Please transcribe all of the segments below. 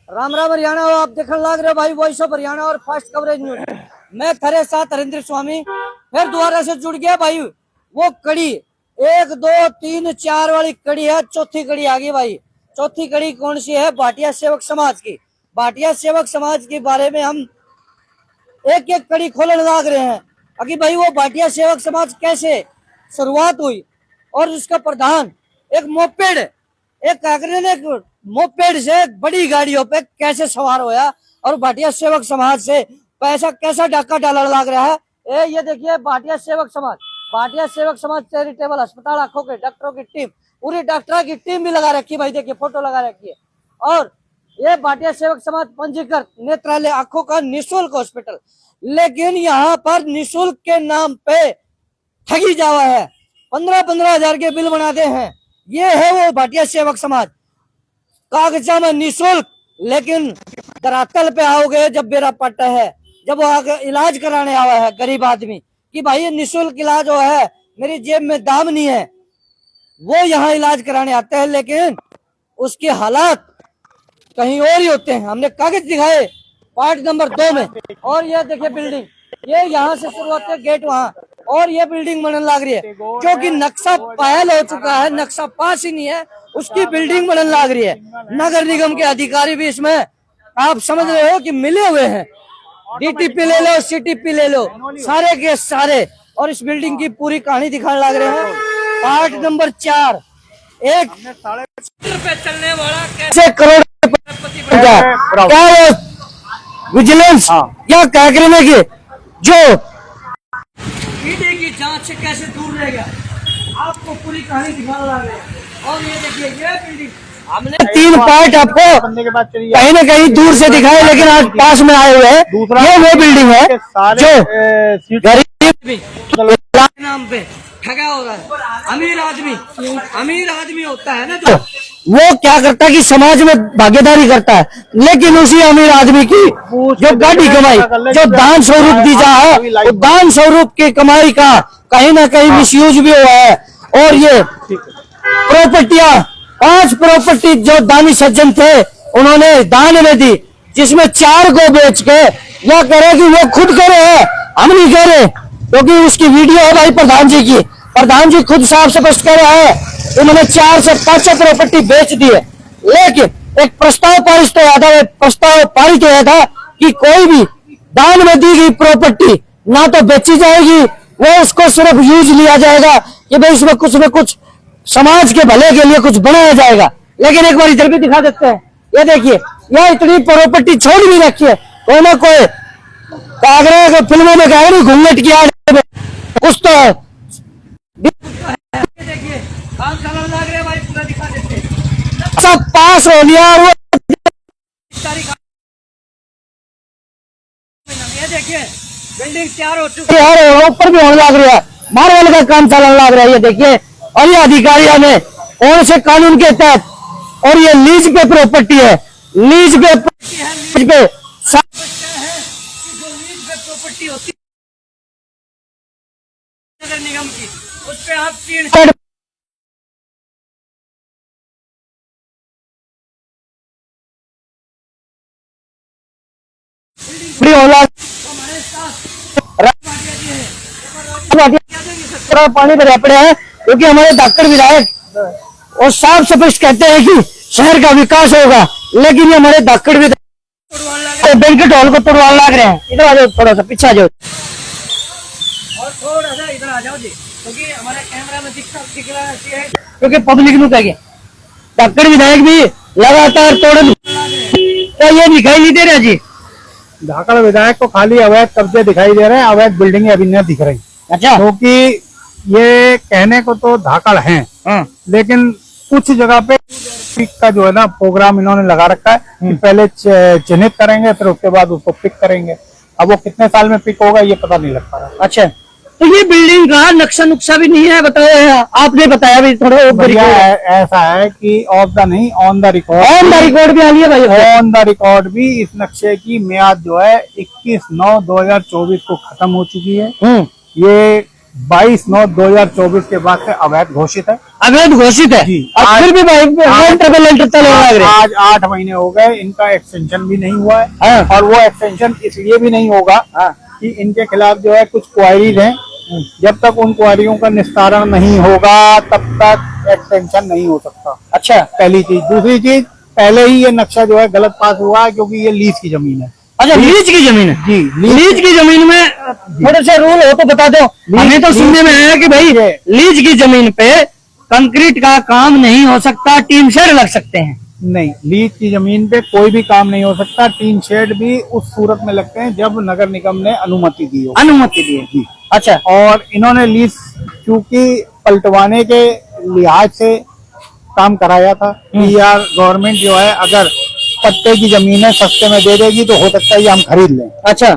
राम राम हरियाणा। आप देखने लग रहे हो भाई वॉइस ऑफ हरियाणा और फास्ट कवरेज न्यूज। मैं थारे साथ हरिंद्र स्वामी फिर दोबारा से जुड़ गया भाई। वो कड़ी 1 2 3 4 वाली कड़ी है, चौथी कड़ी आ गई भाई। चौथी कड़ी कौन सी है? भाटिया सेवक समाज की। भाटिया सेवक समाज के बारे में हम एक एक कड़ी खोलने लग रहे हैं कि भाई वो भाटिया सेवक समाज कैसे शुरुआत हुई और उसका प्रधान एक मोपेड एक मोपेड से बड़ी गाड़ियों पे कैसे सवार होया और भाटिया सेवक समाज से पैसा कैसा डाका डालने लग रहा है। ये देखिए भाटिया सेवक समाज चैरिटेबल अस्पताल आंखों के डॉक्टरों की टीम, पूरी डॉक्टरों की टीम भी लगा रखी है भाई। देखिए फोटो लगा रखी है। और ये भाटिया सेवक समाज पंजीकृत नेत्रालय आंखों का निःशुल्क हॉस्पिटल, लेकिन यहाँ पर निःशुल्क के नाम पे ठगी जावा है। 15-15 हजार के बिल बनाते हैं। ये है वो भाटिया सेवक समाज। कागजा में निःशुल्क, लेकिन धरातल पे आओगे जब बेरा पट्टा है, जब वो आगे इलाज कराने आवा है गरीब आदमी कि भाई ये निःशुल्क इलाज हो है, मेरी जेब में दाम नहीं है, वो यहाँ इलाज कराने आते हैं, लेकिन उसके हालात कहीं और ही होते हैं। हमने कागज दिखाए पार्ट नंबर 2 में। और ये देखिए बिल्डिंग, ये यहाँ से शुरुआत है, गेट वहाँ, और ये बिल्डिंग बनने लग रही है क्योंकि नक्शा पायल हो चुका है, नक्शा पास ही नहीं है, उसकी बिल्डिंग बनने लग रही है। नगर निगम के अधिकारी भी इसमें आप समझ रहे हो कि मिले हुए हैं। डीटीपी ले लो, सीटीपी ले लो, सारे के सारे। और इस बिल्डिंग की पूरी कहानी दिखाने लग रहे हैं। पार्ट नंबर 4, 1 पे चलने वाला कैसे करोड़ क्या विजिलेंस या कैकरे के जो ईडी की जांच से कैसे दूर रहेगा, आपको पूरी कहानी दिखाने लग रहे हैं। और ये देखिए ये बिल्डिंग हमने 3 पार्ट आपको कहीं न कहीं दूर से दिखाए, लेकिन आज पास में आए हुए हैं। ये वो बिल्डिंग है जो गरीब नाम पे ठगा हो रहा है। अमीर आदमी होता है ना, जो वो क्या करता है कि समाज में भागीदारी करता है, लेकिन उसी अमीर आदमी की जो गाड़ी कमाई, जो दान स्वरूप दी जा है, वो दान स्वरूप की कमाई का कहीं ना कहीं मिसयूज भी हुआ है। और ये प्रॉपर्टियां 5 प्रॉपर्टी जो दानी सज्जन थे उन्होंने दान में दी, जिसमें 4 को बेच के या करे कि वो खुद करे है, हम नहीं कह रहे, क्योंकि उसकी वीडियो है भाई प्रधान जी की। प्रधान जी खुद साफ स्पष्ट कर रहा है, उन्होंने 4 से 5 प्रॉपर्टी बेच दी है। लेकिन एक प्रस्ताव पारित हुआ था कि कोई भी दान में दी गई प्रॉपर्टी ना तो बेची जाएगी, वो उसको सिर्फ यूज लिया जाएगा कि भाई इसमें कुछ न कुछ समाज के भले के लिए कुछ बनाया जाएगा। लेकिन एक बार इधर भी दिखा देते हैं। ये देखिए यह इतनी प्रॉपर्टी छोड़ भी रखी है, कोई ना कोई कागरे फिल्मों में कागरे घूंघट किया कुछ तो है। देखिए काम चलने लग रहा है भाई, पूरा दिखा देते हैं। सब पास हो गया वो ये देखिए बिल्डिंग तैयार हो चुकी है, ऊपर भी होने लग रहा है, मार्बल का काम चलने लग रहा है। ये देखिए, और ये अधिकारियों ने कौन से कानून के तहत, और ये लीज पे प्रॉपर्टी है, लीज पे प्रॉपर्टी होती है नगर निगम की, उस पे आप 3 पानी भरे पड़े हैं, क्योंकि हमारे डॉक्टर विधायक और साफ स्पष्ट कहते हैं कि शहर का विकास होगा, लेकिन ये हमारे डॉक्टर विधायक बैंकेट हॉल को तोड़वा लग रहे हैं। इधर आ जाओ, थोड़ा सा पीछे आ जाओ और थोड़ा सा इधर आ जाओ जी, क्योंकि हमारे कैमरा में दिख रहा है, क्योंकि पब्लिक नु कह डॉक्टर विधायक भी लगातार तोड़न, तो ये दिखाई नहीं दे रहा जी। धाकड़ विधायक को खाली अवैध कब्जे दिखाई दे रहे हैं, अवैध बिल्डिंगें अभी नहीं दिख रही। अच्छा, क्योंकि ये कहने को तो धाकड़ हैं, लेकिन कुछ जगह पे पिक का जो है ना प्रोग्राम इन्होंने लगा रखा है कि पहले चिन्हित करेंगे, फिर उसके बाद उसको पिक करेंगे। अब वो कितने साल में पिक होगा ये पता नहीं लग पा रहा। अच्छा, तो ये बिल्डिंग का नक्शा नुक्शा भी नहीं है, बताया आपने बताया भी थोड़ा ऐसा है कि ऑफ द नहीं ऑन द रिकॉर्ड भी आ रही है भाई। ऑन द रिकॉर्ड भी इस नक्शे की मियाद जो है 21/9/2024 को खत्म हो चुकी है। ये 22/9/2024 के बाद से अवैध घोषित है। अवैध घोषित है जी। और फिर भी भाई लेंटर चले लग रहे हैं। आज 8 महीने हो गए, इनका एक्सटेंशन भी नहीं हुआ है। हाँ। और वो एक्सटेंशन इसलिए भी नहीं होगा कि इनके खिलाफ जो है कुछ क्वायरीज हैं, जब तक उन क्वायरियों का निस्तारण नहीं होगा तब तक एक्सटेंशन नहीं हो सकता। अच्छा पहली चीज। दूसरी चीज, पहले ही ये नक्शा जो है गलत पास हुआ है, क्योंकि ये लीज की जमीन है। अच्छा, लीज की जमीन है जी, लीज की जमीन में थोड़े से रूल हो तो बता दो। हमें तो सुनने में आया कि भाई लीज की जमीन पे कंक्रीट का काम नहीं हो सकता, टीन शेड लग सकते हैं। नहीं, लीज की जमीन पे कोई भी काम नहीं हो सकता। टीन शेड भी उस सूरत में लगते हैं जब नगर निगम ने अनुमति दी हो। अनुमति दी है। अच्छा, और इन्होंने लीज चूंकि पलटवाने के लिहाज से काम कराया था कि यार गवर्नमेंट जो है अगर पट्टे की जमीन है सस्ते में दे देगी तो हो सकता है ये हम खरीद लें। अच्छा,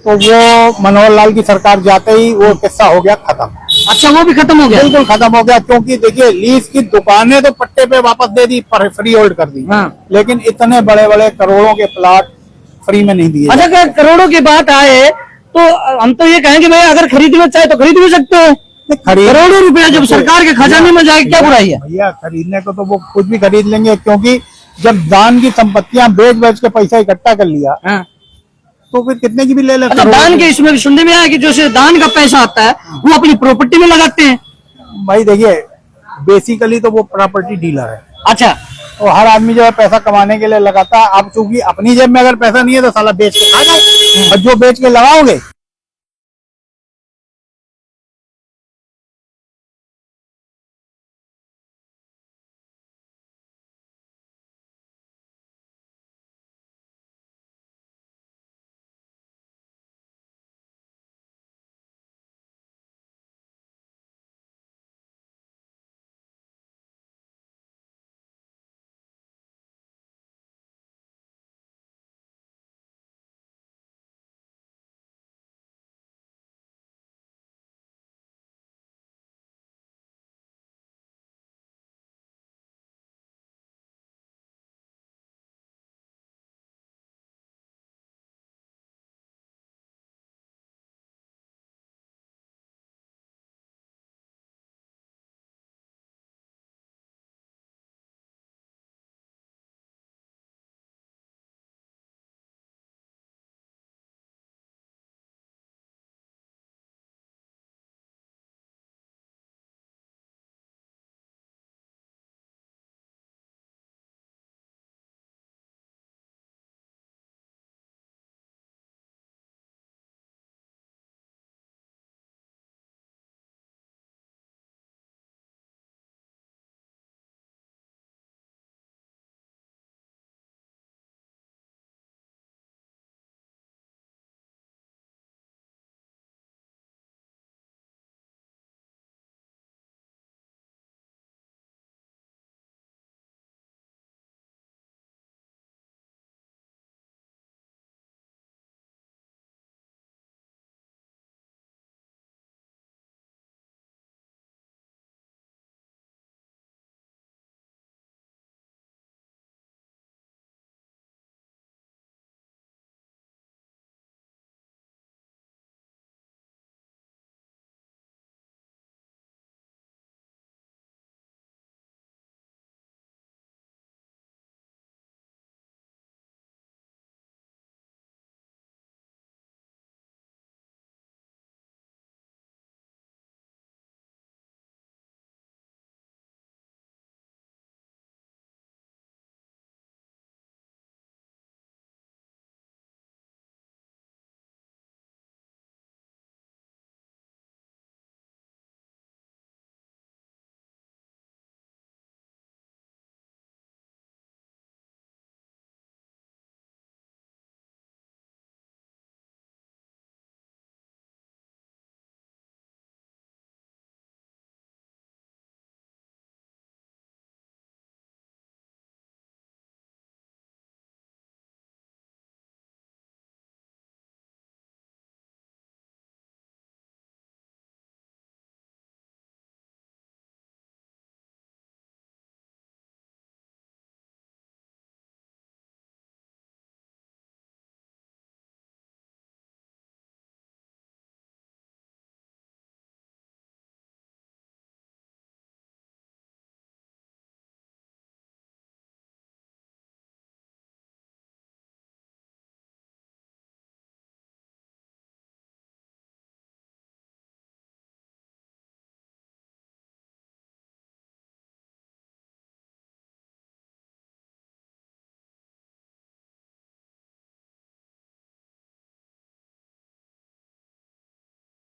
तो वो मनोहर लाल की सरकार जाते ही वो किस्सा हो गया खत्म। अच्छा, वो भी खत्म हो गया। बिल्कुल खत्म हो गया, क्योंकि देखिए लीज की दुकानें तो पट्टे पे वापस दे दी, फ्री होल्ड कर दी। हाँ। लेकिन इतने बड़े बड़े करोड़ों के प्लाट फ्री में नहीं दिए। अच्छा, अगर करोड़ों की बात आए तो हम तो ये कहेंगे भाई अगर खरीदना चाहे तो खरीद भी सकते हैं। करोड़ों रुपया जब सरकार के खजाने में जाए क्या बुराई है? भैया खरीदने को तो वो खुद भी खरीद लेंगे, क्योंकि जब दान की संपत्तियां बेच के पैसा इकट्ठा कर लिया तो फिर कितने की भी ले लेते। अच्छा, दान के इसमें सुनने में आया कि जो दान का पैसा आता है वो अपनी प्रॉपर्टी में लगाते हैं। भाई देखिए, बेसिकली तो वो प्रॉपर्टी डीलर है। अच्छा, तो हर आदमी जो है पैसा कमाने के लिए लगाता है। अब चूंकि अपनी जेब में अगर पैसा नहीं है तो साला बेच के खा जाओ, और जो बेच के लगाओगे